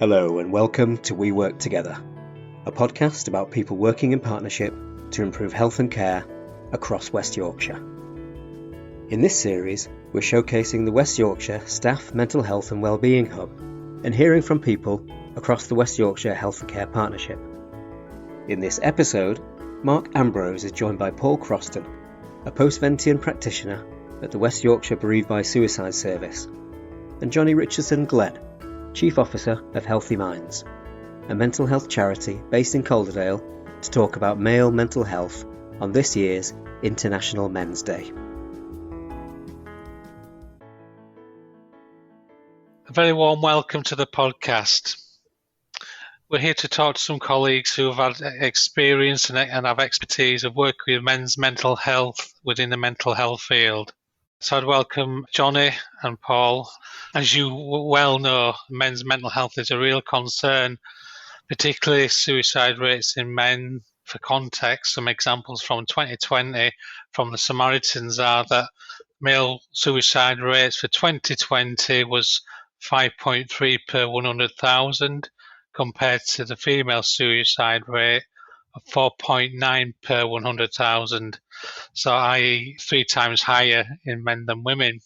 Hello and welcome to We Work Together, a podcast about people working in partnership to improve health and care across West Yorkshire. In this series, we're showcasing the West Yorkshire Staff Mental Health and Wellbeing Hub and hearing from people across the West Yorkshire Health and Care Partnership. In this episode, Mark Ambrose is joined by Paul Croston, a Post-vention Practitioner at the West Yorkshire Bereaved by Suicide Service, and Johnny Richardson-Glenn, Chief Officer of Healthy Minds, a mental health charity based in Calderdale, to talk about male mental health on this year's International Men's Day. A very warm welcome to the podcast. We're here to talk to some colleagues who have had experience and have expertise of working with men's mental health within the mental health field. So I'd welcome Johnny and Paul. As you well know, men's mental health is a real concern, particularly suicide rates in men. For context, some examples from 2020 from the Samaritans are that male suicide rates for 2020 was 5.3 per 100,000 compared to the female suicide rate of 4.9 per 100,000. So i.e. 3 times higher in men than women.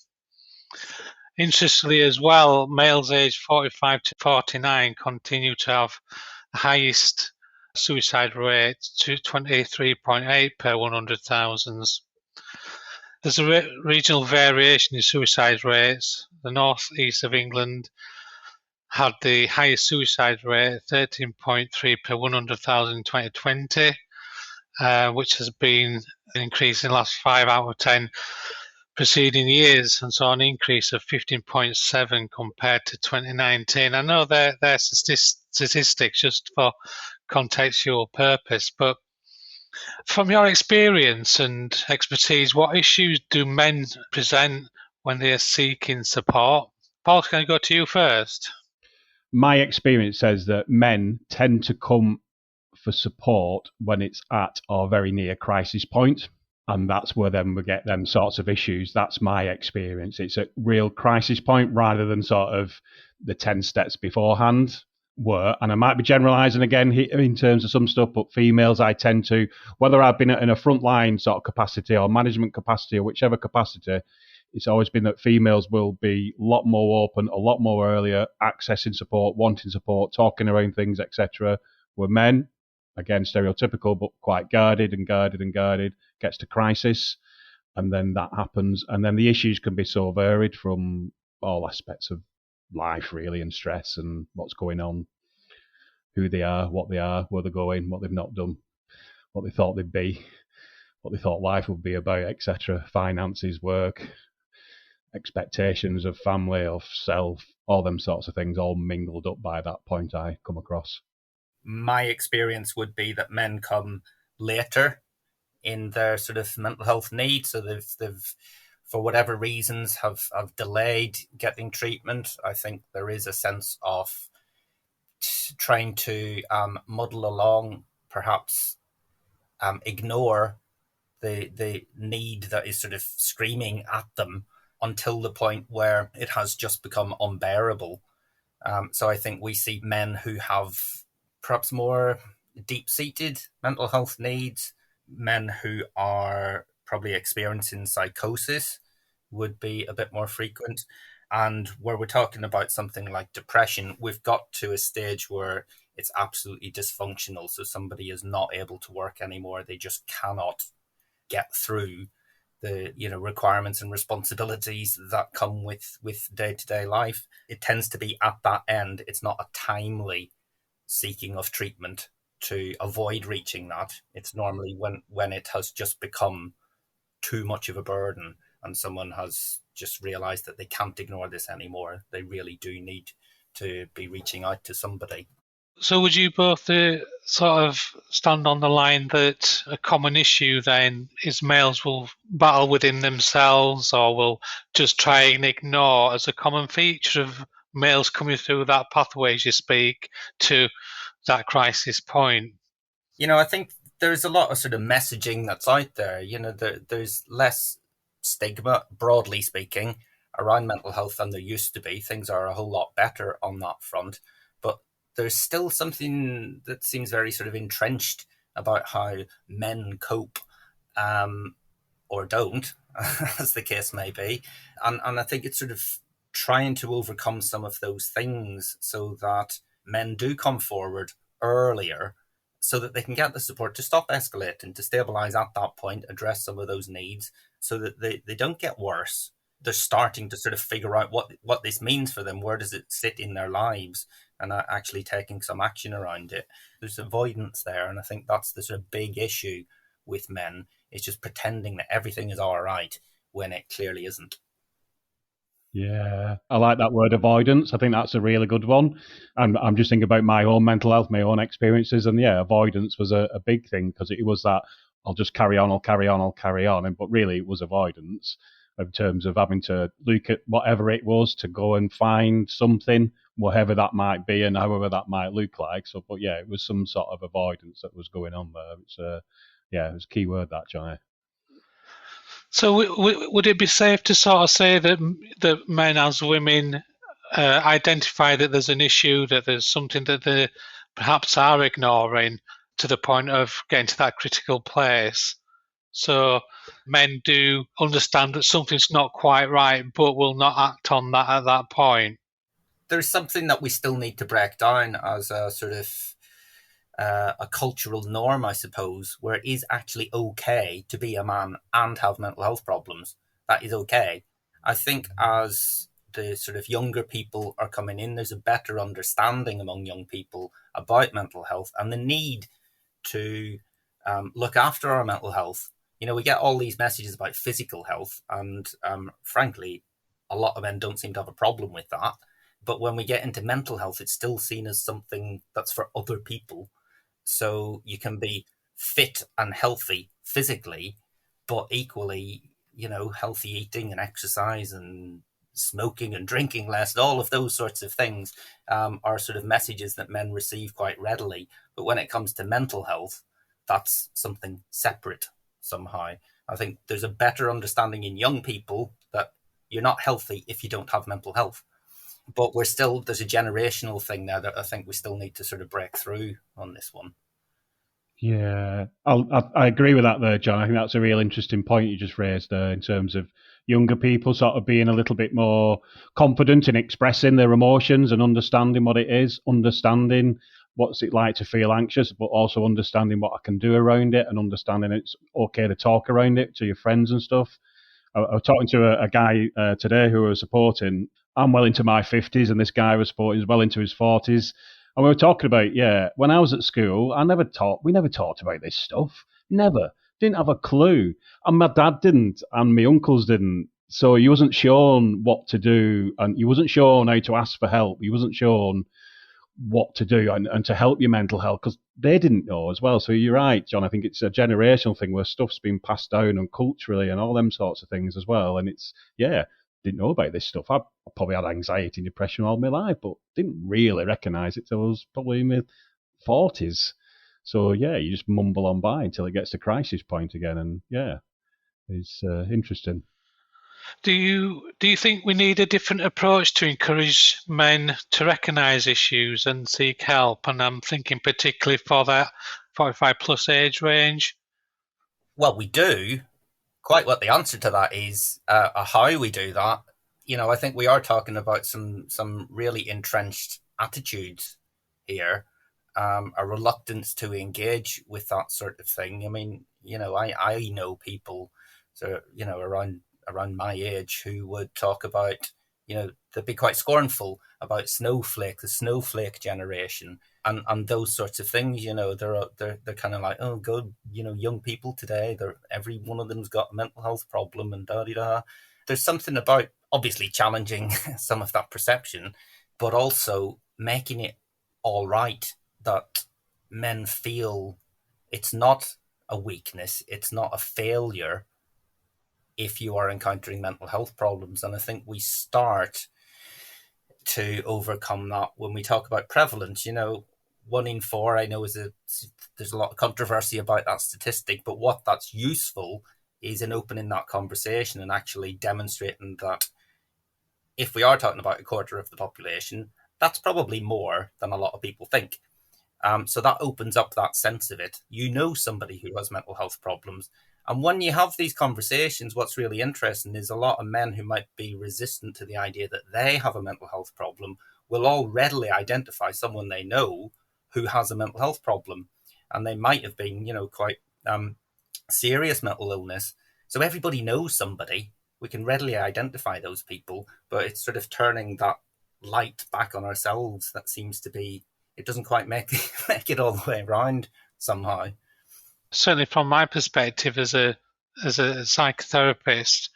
Interestingly as well, males aged 45 to 49 continue to have the highest suicide rate, to 23.8 per 100,000. There's a regional variation in suicide rates. The northeast of England had the highest suicide rate, 13.3 per 100,000 in 2020, which has been an increase in the last 5 out of 10 preceding years, and so an increase of 15.7 compared to 2019. I know they're statistics just for contextual purpose, but from your experience and expertise, what issues do men present when they are seeking support? Paul, can I go to you first? My experience says that men tend to come for support when it's at or very near crisis point, and that's where then we get them sorts of issues. That's my experience. It's a real crisis point rather than sort of the 10 steps beforehand were. And I might be generalising again in terms of some stuff, but females, I tend to, whether I've been in a frontline sort of capacity or management capacity or whichever capacity, it's always been that females will be a lot more open, a lot more earlier, accessing support, wanting support, talking around things, etc. Where men, again, stereotypical, but quite guarded, gets to crisis, and then that happens. And then the issues can be so varied from all aspects of life, really, and stress and what's going on, who they are, where they're going, what they've not done, what they thought they'd be, what they thought life would be about, etc. Finances, work, expectations of family, of self, all them sorts of things, all mingled up by that point I come across. My experience would be that men come later in their sort of mental health needs. So they've for whatever reasons, have delayed getting treatment. I think there is a sense of trying to muddle along, perhaps ignore the need that is sort of screaming at them until the point where it has just become unbearable. So I think we see men who have perhaps more deep-seated mental health needs, men who are probably experiencing psychosis would be a bit more frequent. And where we're talking about something like depression, we've got to a stage where it's absolutely dysfunctional. So somebody is not able to work anymore. They just cannot get through the requirements and responsibilities that come with day-to-day life. It tends to be at that end. It's not a timely seeking of treatment to avoid reaching that. It's normally when it has just become too much of a burden and someone has just realized that they can't ignore this anymore. They really do need to be reaching out to somebody. So would you both sort of stand on the line that a common issue then is males will battle within themselves or will just try and ignore as a common feature of males coming through that pathway, as you speak, to that crisis point? I think there's a lot of sort of messaging that's out there. There's less stigma, broadly speaking, around mental health than there used to be. Things are a whole lot better on that front. But there's still something that seems very sort of entrenched about how men cope, or don't, as the case may be. And I think it's sort of trying to overcome some of those things so that men do come forward earlier so that they can get the support to stop escalating, to stabilise at that point, address some of those needs so that they don't get worse. They're starting to sort of figure out what this means for them, where does it sit in their lives, and actually taking some action around it. There's avoidance there, and I think that's the sort of big issue with men. It's just pretending that everything is all right when it clearly isn't. Yeah, I like that word avoidance. I think that's a really good one. I'm just thinking about my own mental health, my own experiences, and yeah, avoidance was a big thing because it was that I'll just carry on, but really it was avoidance in terms of having to look at whatever it was to go and find something, whatever that might be and however that might look like. So, but yeah, it was some sort of avoidance that was going on there. It's it was a key word, that, Johnny. So would it be safe to sort of say that men as women identify that there's an issue, that there's something that they perhaps are ignoring to the point of getting to that critical place? So men do understand that something's not quite right, but will not act on that at that point. There's something that we still need to break down as a sort of a cultural norm, I suppose, where it is actually okay to be a man and have mental health problems. That is okay. I think as the sort of younger people are coming in, there's a better understanding among young people about mental health and the need to look after our mental health. You know, we get all these messages about physical health, and frankly, a lot of men don't seem to have a problem with that. But when we get into mental health, it's still seen as something that's for other people. So you can be fit and healthy physically, but equally, you know, healthy eating and exercise and smoking and drinking less, all of those sorts of things are sort of messages that men receive quite readily. But when it comes to mental health, that's something separate somehow. I think there's a better understanding in young people that you're not healthy if you don't have mental health. But there's a generational thing there that I think we still need to sort of break through on this one. Yeah, I agree with that there, John. I think that's a real interesting point you just raised there in terms of younger people sort of being a little bit more confident in expressing their emotions and understanding what it is, understanding what's it like to feel anxious, but also understanding what I can do around it and understanding it's okay to talk around it to your friends and stuff. I was talking to a guy today who I was supporting. I'm well into my 50s, and this guy was supporting is well into his 40s. And we were talking about, when I was at school, we never talked about this stuff. Never. Didn't have a clue. And my dad didn't, and my uncles didn't. So he wasn't shown what to do, and he wasn't shown how to ask for help. He wasn't shown what to do and to help your mental health because they didn't know as well. So you're right, John. I think it's a generational thing where stuff's been passed down and culturally and all them sorts of things as well. And it's, didn't know about this stuff. I probably had anxiety and depression all my life, but didn't really recognise it till I was probably in my 40s. So, you just mumble on by until it gets to crisis point again. And, it's interesting. Do you think we need a different approach to encourage men to recognise issues and seek help? And I'm thinking particularly for that 45 plus age range. Well, we do. Quite what the answer to that is, how we do that. You know, I think we are talking about some really entrenched attitudes here, a reluctance to engage with that sort of thing. I mean, you know, I know people, so you know, around my age who would talk about, you know, they'd be quite scornful about the snowflake generation and those sorts of things. You know, they're kind of like, oh god, you know, young people today, every one of them's got a mental health problem and da-da-da. There's something about obviously challenging some of that perception, but also making it all right that men feel it's not a weakness, it's not a failure if you are encountering mental health problems. And I think we start to overcome that when we talk about prevalence. You know, 1 in 4, I know there's a lot of controversy about that statistic, but what that's useful is in opening that conversation and actually demonstrating that if we are talking about a quarter of the population That's probably more than a lot of people think. So that opens up that sense of it. You know somebody who has mental health problems. And when you have these conversations, what's really interesting is a lot of men who might be resistant to the idea that they have a mental health problem will all readily identify someone they know who has a mental health problem. And they might have been, quite serious mental illness. So everybody knows somebody. We can readily identify those people, but it's sort of turning that light back on ourselves that seems to be, it doesn't quite make it all the way around somehow. Certainly from my perspective as a psychotherapist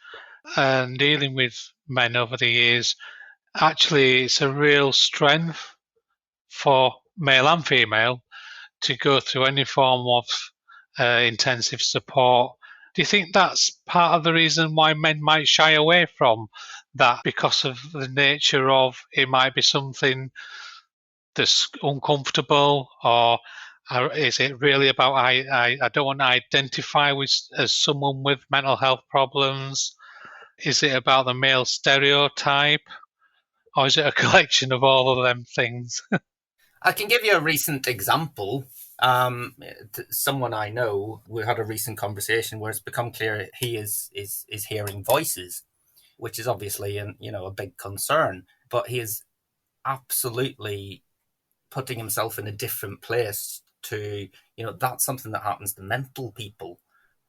and dealing with men over the years, actually it's a real strength for male and female to go through any form of intensive support. Do you think that's part of the reason why men might shy away from that, because of the nature of it might be something that's uncomfortable, or is it really about I don't want to identify as someone with mental health problems? Is it about the male stereotype, or is it a collection of all of them things? I can give you a recent example. Someone I know, we had a recent conversation where it's become clear he is hearing voices, which is obviously a big concern. But he is absolutely putting himself in a different place to, that's something that happens to mental people.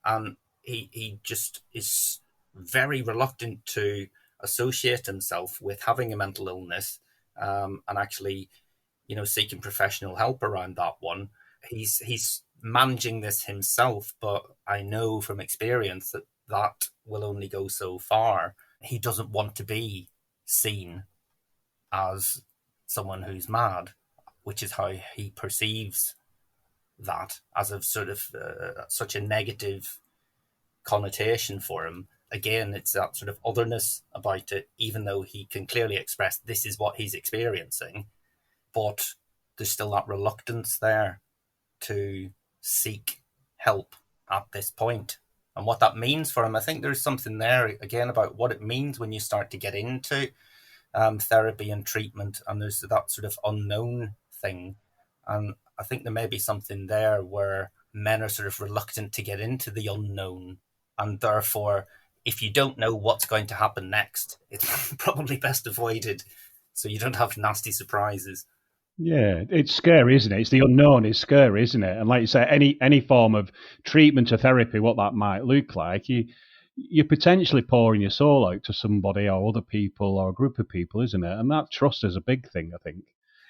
And he just is very reluctant to associate himself with having a mental illness, and actually, seeking professional help around that one. He's managing this himself, but I know from experience that will only go so far. He doesn't want to be seen as someone who's mad, which is how he perceives that, as a sort of such a negative connotation for him. Again, it's that sort of otherness about it, even though he can clearly express this is what he's experiencing, but there's still that reluctance there to seek help at this point. And what that means for him, I think there's something there, again, about what it means when you start to get into therapy and treatment, and there's that sort of unknown thing. And I think there may be something there where men are sort of reluctant to get into the unknown, and therefore, if you don't know what's going to happen next, it's probably best avoided so you don't have nasty surprises. Yeah, it's scary, isn't it? It's the unknown is scary, isn't it? And like you say, any form of treatment or therapy, what that might look like, you're potentially pouring your soul out to somebody or other people or a group of people, isn't it? And that trust is a big thing, I think.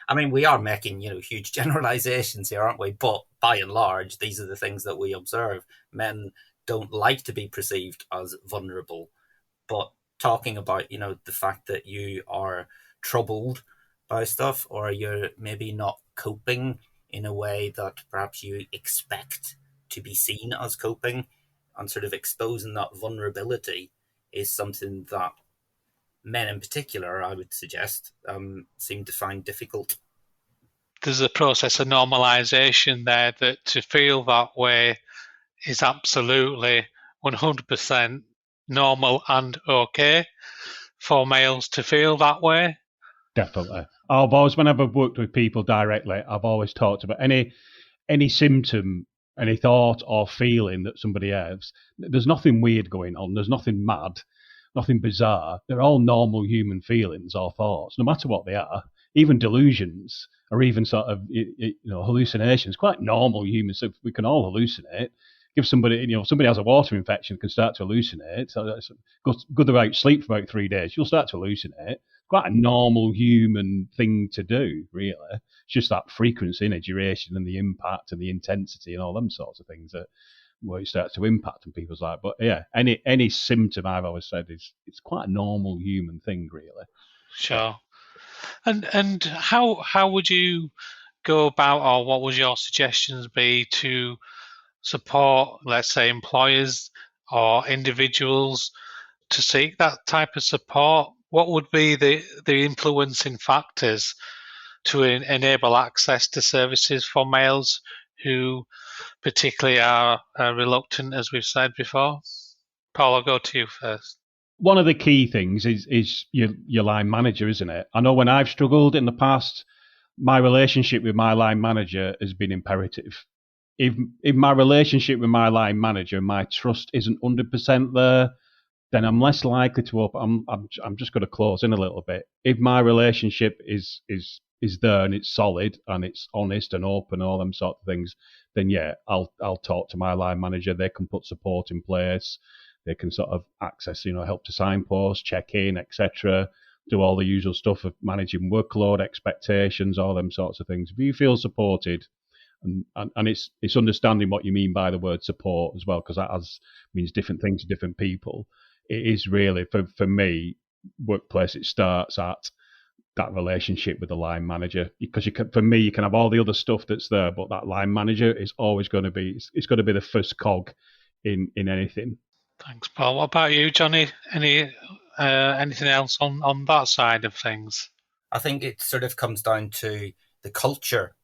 I mean, we are making, huge generalizations here, aren't we? But by and large, these are the things that we observe. Men don't like to be perceived as vulnerable. But talking about, the fact that you are troubled by stuff, or you're maybe not coping in a way that perhaps you expect to be seen as coping, and sort of exposing that vulnerability is something that men in particular, I would suggest, seem to find difficult. There's a process of normalisation there, that to feel that way is absolutely 100% normal and okay for males to feel that way. Definitely. Whenever I've worked with people directly, I've always talked about any symptom, any thought or feeling that somebody has. There's nothing weird going on. There's nothing mad, nothing bizarre. They're all normal human feelings or thoughts, no matter what they are. Even delusions or even sort of hallucinations, quite normal humans. So we can all hallucinate. Give somebody, somebody has a water infection, can start to hallucinate. So that's good about sleep for about 3 days. You'll start to hallucinate. Quite a normal human thing to do, really. It's just that frequency and the duration and the impact and the intensity and all them sorts of things that where it starts to impact on people's life. But yeah, any symptom, I've always said, it's quite a normal human thing, really. Sure. And how would you go about, or what would your suggestions be to support, let's say, employers or individuals to seek that type of support? What would be the influencing factors to enable access to services for males who particularly are reluctant, as we've said before? Paul, I'll go to you first. one of the key things is your line manager, isn't it? I know when I've struggled in the past, my relationship with my line manager has been imperative. If my relationship with my line manager, my trust isn't 100% there, then I'm less likely to open. I'm just going to close in a little bit. If my relationship is there and it's solid and it's honest and open, all them sort of things, then yeah, I'll talk to my line manager. They can put support in place. They can sort of access, help to signpost, check in, etc. Do all the usual stuff of managing workload, expectations, all them sorts of things. If you feel supported, and it's understanding what you mean by the word support as well, because that means different things to different people. It is really, for me, workplace, it starts at that relationship with the line manager, because for me, you can have all the other stuff that's there, but that line manager is always going to be, it's going to be the first cog in anything. Thanks, Paul. What about you, Johnny? Anything else on that side of things? I think it sort of comes down to the culture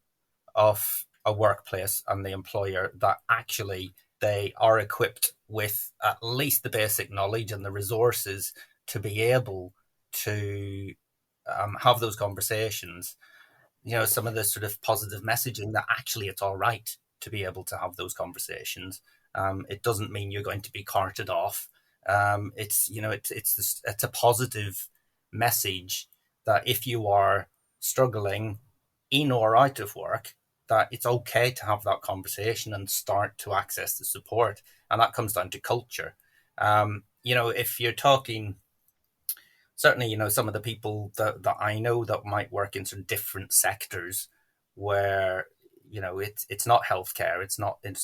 of a workplace and the employer, that actually they are equipped with at least the basic knowledge and the resources to be able to have those conversations. Some of the sort of positive messaging that actually it's all right to be able to have those conversations. It doesn't mean you're going to be carted off. It's a positive message that if you are struggling in or out of work, that it's okay to have that conversation and start to access the support. And that comes down to culture. If you're talking, certainly, some of the people that I know that might work in some different sectors where, it's not healthcare, it's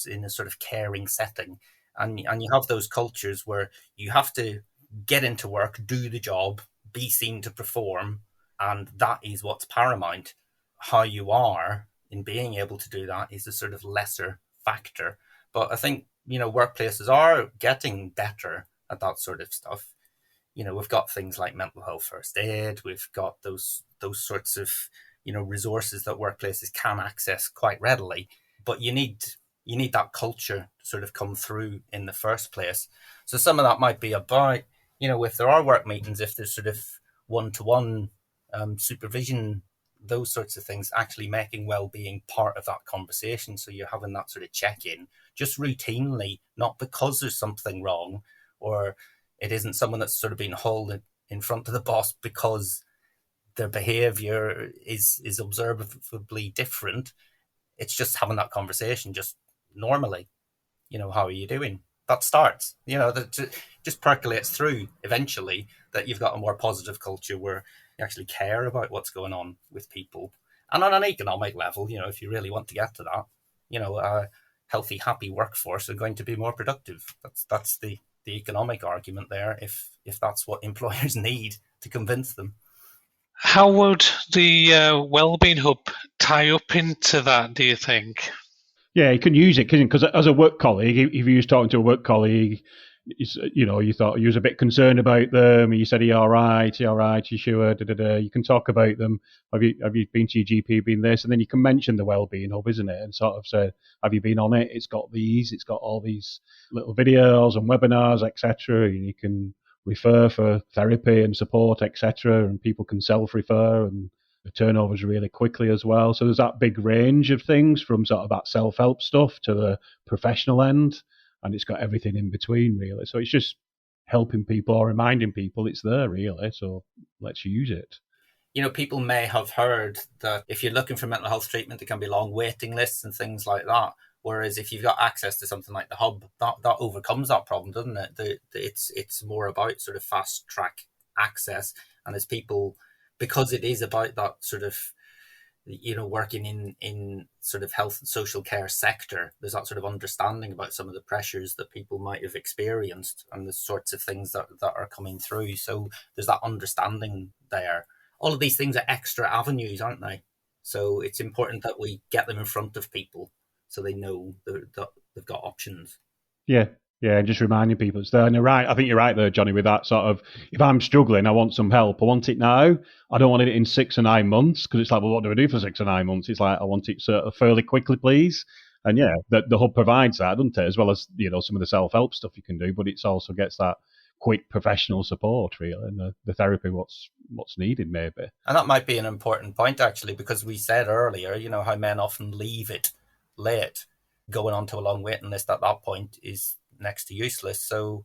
in a sort of caring setting. And you have those cultures where you have to get into work, do the job, be seen to perform. And that is what's paramount. How you are in being able to do that is a sort of lesser factor. But I think, workplaces are getting better at that sort of stuff. We've got things like mental health first aid. We've got those sorts of, resources that workplaces can access quite readily. But you need that culture to sort of come through in the first place. So some of that might be about, if there are work meetings, if there's sort of one-to-one supervision, those sorts of things, actually making well-being part of that conversation. So you're having that sort of check-in just routinely, not because there's something wrong, or it isn't someone that's sort of been hauled in front of the boss because their behaviour is observably different. It's just having that conversation just normally. How are you doing? That starts, that just percolates through eventually, that you've got a more positive culture where you actually care about what's going on with people. And on an economic level, if you really want to get to that, a healthy, happy workforce are going to be more productive. That's the economic argument there, if that's what employers need to convince them. How would the Wellbeing Hub tie up into that, do you think? Yeah, you can use it, because as a work colleague, if you was talking to a work colleague, you thought you was a bit concerned about them, and you said, "Are you all right? You sure?" You can talk about them. Have you been to your GP, been this? And then you can mention the Wellbeing Hub, isn't it? And sort of say, "Have you been on it? It's got all these little videos and webinars, etc. And you can refer for therapy and support, etc. And people can self-refer, and the turnover's really quickly as well. So there's that big range of things, from sort of that self-help stuff to the professional end. And it's got everything in between, really. So it's just helping people or reminding people it's there, really. So let's use it. People may have heard that if you're looking for mental health treatment, there can be long waiting lists and things like that. Whereas if you've got access to something like the Hub, that overcomes that problem, doesn't it? It's more about sort of fast track access. And as people, because it is about that sort of, working in sort of health and social care sector, there's that sort of understanding about some of the pressures that people might have experienced and the sorts of things that are coming through. So there's that understanding there. All of these things are extra avenues, aren't they? So it's important that we get them in front of people so they know that they've got options. Yeah, and just reminding people it's there. And you're right. I think you're right there, Johnny, with that sort of, if I'm struggling, I want some help. I want it now. I don't want it in 6 or 9 months, because it's like, well, what do I do for 6 or 9 months? It's like, I want it sort of fairly quickly, please. And yeah, the Hub provides that, doesn't it? As well as, some of the self-help stuff you can do, but it also gets that quick professional support, really, and the therapy what's needed, maybe. And that might be an important point, actually, because we said earlier, how men often leave it late. Going on to a long waiting list at that point is next to useless. So,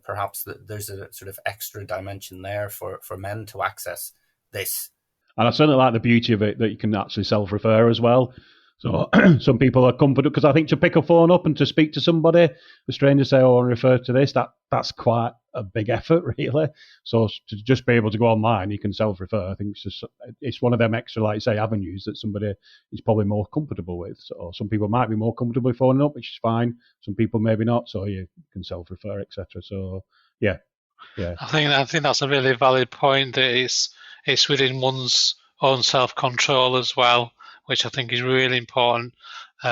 perhaps there's a sort of extra dimension there for men to access this. And I certainly like the beauty of it that you can actually self-refer as well. So some people are comfortable, because I think to pick a phone up and to speak to somebody, a stranger, say, "Oh, I want to refer to this," that's quite a big effort, really. So to just be able to go online, you can self-refer. I think it's one of them extra, like say, avenues that somebody is probably more comfortable with. So some people might be more comfortable with phoning up, which is fine. Some people maybe not. So you can self-refer, etc. So yeah. I think that's a really valid point, that it's within one's own self-control as well, which I think is really important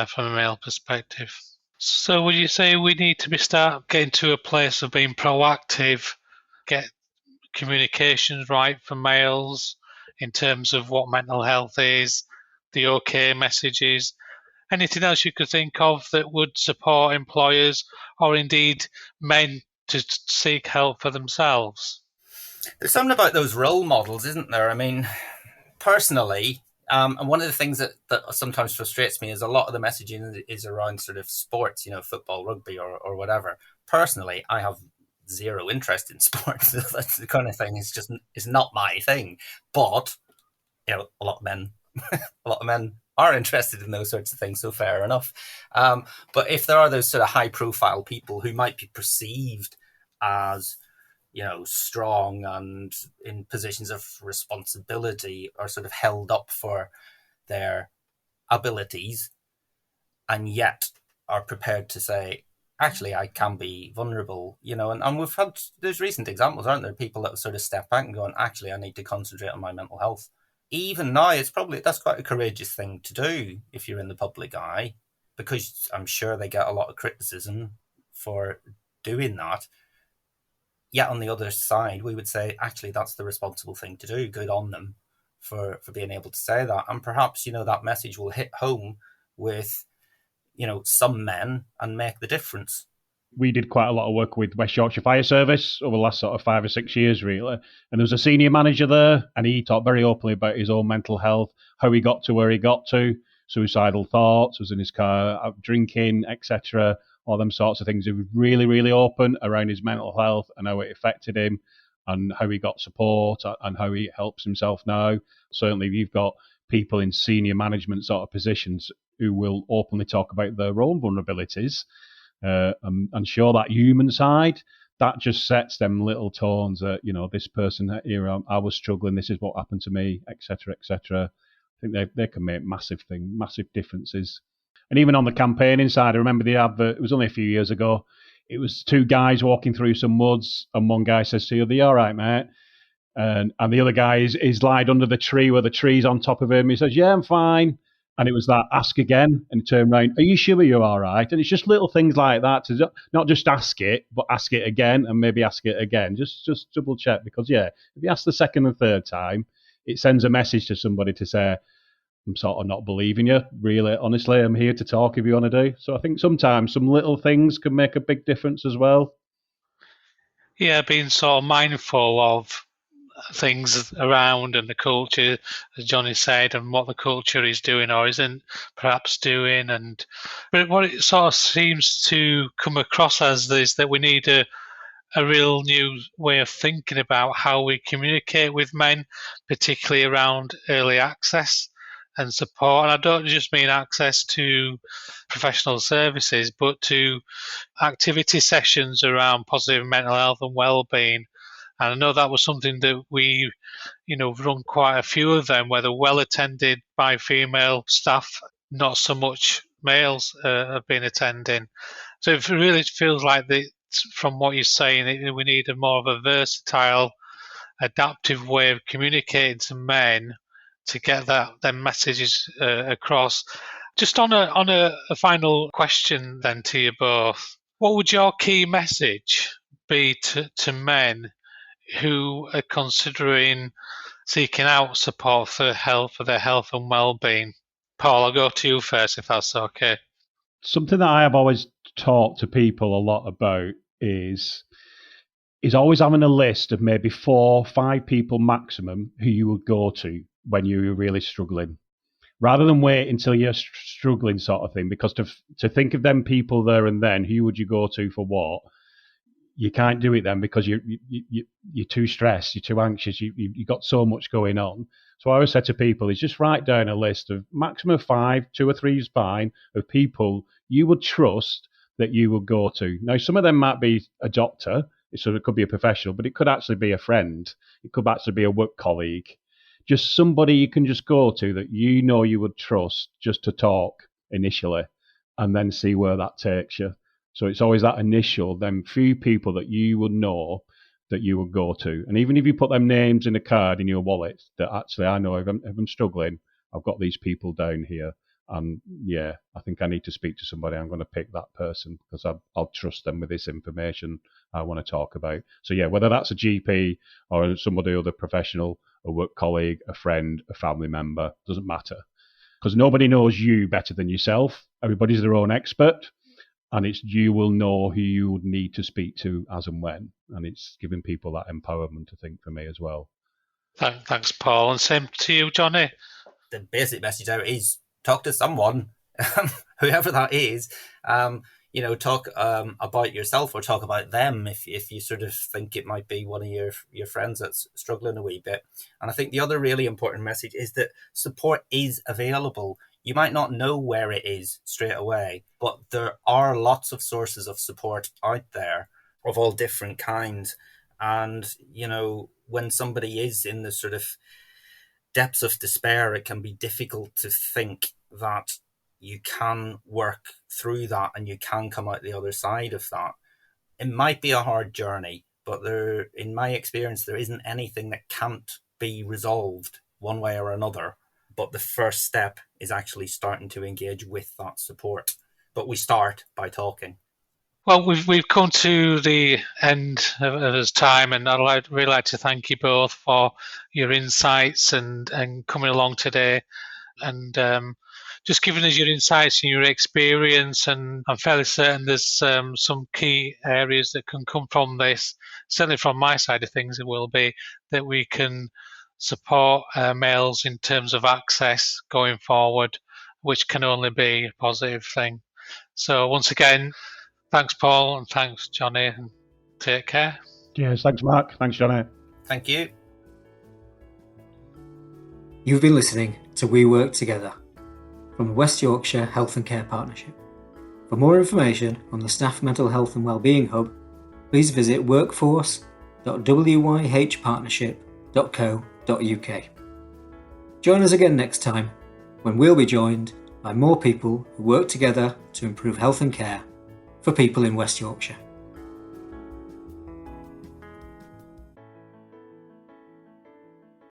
from a male perspective. So would you say we need to start getting to a place of being proactive, get communications right for males in terms of what mental health is, the OK messages, anything else you could think of that would support employers or indeed men to seek help for themselves? There's something about those role models, isn't there? I mean, personally, and one of the things that sometimes frustrates me is a lot of the messaging is around sort of sports, football, rugby, or whatever. Personally, I have zero interest in sports. That's the kind of thing is not my thing. But a lot of men are interested in those sorts of things, so fair enough. But if there are those sort of high-profile people who might be perceived as strong and in positions of responsibility, are sort of held up for their abilities, and yet are prepared to say, actually, I can be vulnerable, and there's recent examples, aren't there? People that sort of step back and going, actually, I need to concentrate on my mental health. Even now, that's quite a courageous thing to do if you're in the public eye, because I'm sure they get a lot of criticism for doing that. Yet on the other side, we would say, actually, that's the responsible thing to do. Good on them for being able to say that. And perhaps, that message will hit home with, some men and make the difference. We did quite a lot of work with West Yorkshire Fire Service over the last sort of 5 or 6 years, really. And there was a senior manager there, and he talked very openly about his own mental health, how he got to where he got to, suicidal thoughts, was in his car, out drinking, etc., all them sorts of things. He was really, really open around his mental health and how it affected him and how he got support and how he helps himself now. Certainly, you've got people in senior management sort of positions who will openly talk about their own vulnerabilities and show that human side. That just sets them little tones that, this person here, I was struggling, this is what happened to me, etc., etc. I think they can make massive differences. And even on the campaigning side, I remember the advert, it was only a few years ago, it was two guys walking through some woods, and one guy says to the other, "You all right, mate?" And the other guy is lied under the tree where the tree's on top of him. He says, "Yeah, I'm fine." And it was that, "Ask again," and he turned around, "Are you sure you're all right?" And it's just little things like that, to not just ask it, but ask it again and maybe ask it again. Just double check, because, if you ask the second and third time, it sends a message to somebody to say, "I'm sort of not believing you, really, honestly, I'm here to talk if you want to do." So I think sometimes some little things can make a big difference as well. Yeah, being sort of mindful of things around and the culture, as Johnny said, and what the culture is doing or isn't perhaps doing. But what it sort of seems to come across as is that we need a real new way of thinking about how we communicate with men, particularly around early access and support. And I don't just mean access to professional services, but to activity sessions around positive mental health and well-being. And I know that was something that we, run quite a few of them, where they're well attended by female staff, not so much males have been attending. So it really feels like from what you're saying, we need more of a versatile, adaptive way of communicating to men to get them messages across. Just on a final question then to you both, what would your key message be to men who are considering seeking out support for their health and well-being? Paul, I'll go to you first, if that's okay. Something that I have always talked to people a lot about is is always having a list of maybe 4 or 5 people maximum who you would go to when you're really struggling, rather than wait until you're struggling sort of thing. Because to think of them people there and then, who would you go to for what? You can't do it then, because you're too stressed, you're too anxious, you've got so much going on. So I always say to people is just write down a list of maximum 5, 2 or 3 is fine, of people you would trust that you would go to. Now, some of them might be a doctor, so it could be a professional, but it could actually be a friend. It could actually be a work colleague. Just somebody you can just go to that you know you would trust, just to talk initially, and then see where that takes you. So it's always that initial, them few people that you would know that you would go to. And even if you put them names in a card in your wallet, that actually I know if I'm struggling, I've got these people down here. And yeah, I think I need to speak to somebody. I'm going to pick that person because I'll trust them with this information I want to talk about. So yeah, whether that's a GP or somebody other professional, a work colleague, a friend, a family member, doesn't matter. Because nobody knows you better than yourself. Everybody's their own expert. And it's you will know who you would need to speak to as and when. And it's giving people that empowerment, I think, for me as well. Thanks, Paul. And same to you, Johnny. The basic message out is talk to someone, whoever that is. Talk about yourself or talk about them if you sort of think it might be one of your friends that's struggling a wee bit. And I think the other really important message is that support is available. You might not know where it is straight away, but there are lots of sources of support out there of all different kinds. And, when somebody is in the sort of depths of despair, it can be difficult to think that you can work through that and you can come out the other side of that. It might be a hard journey, but in my experience, there isn't anything that can't be resolved one way or another. But the first step is actually starting to engage with that support. But we start by talking. Well, we've come to the end of this time, and I'd really like to thank you both for your insights and coming along today, and just giving us your insights and your experience. And I'm fairly certain there's some key areas that can come from this. Certainly from my side of things, it will be that we can support males in terms of access going forward, which can only be a positive thing. So once again, thanks, Paul, and thanks, Johnny, and take care. Yes, thanks, Mark. Thanks, Johnny. Thank you. You've been listening to We Work Together from West Yorkshire Health and Care Partnership. For more information on the Staff Mental Health and Wellbeing Hub, please visit workforce.wyhpartnership.co.uk. Join us again next time when we'll be joined by more people who work together to improve health and care for people in West Yorkshire.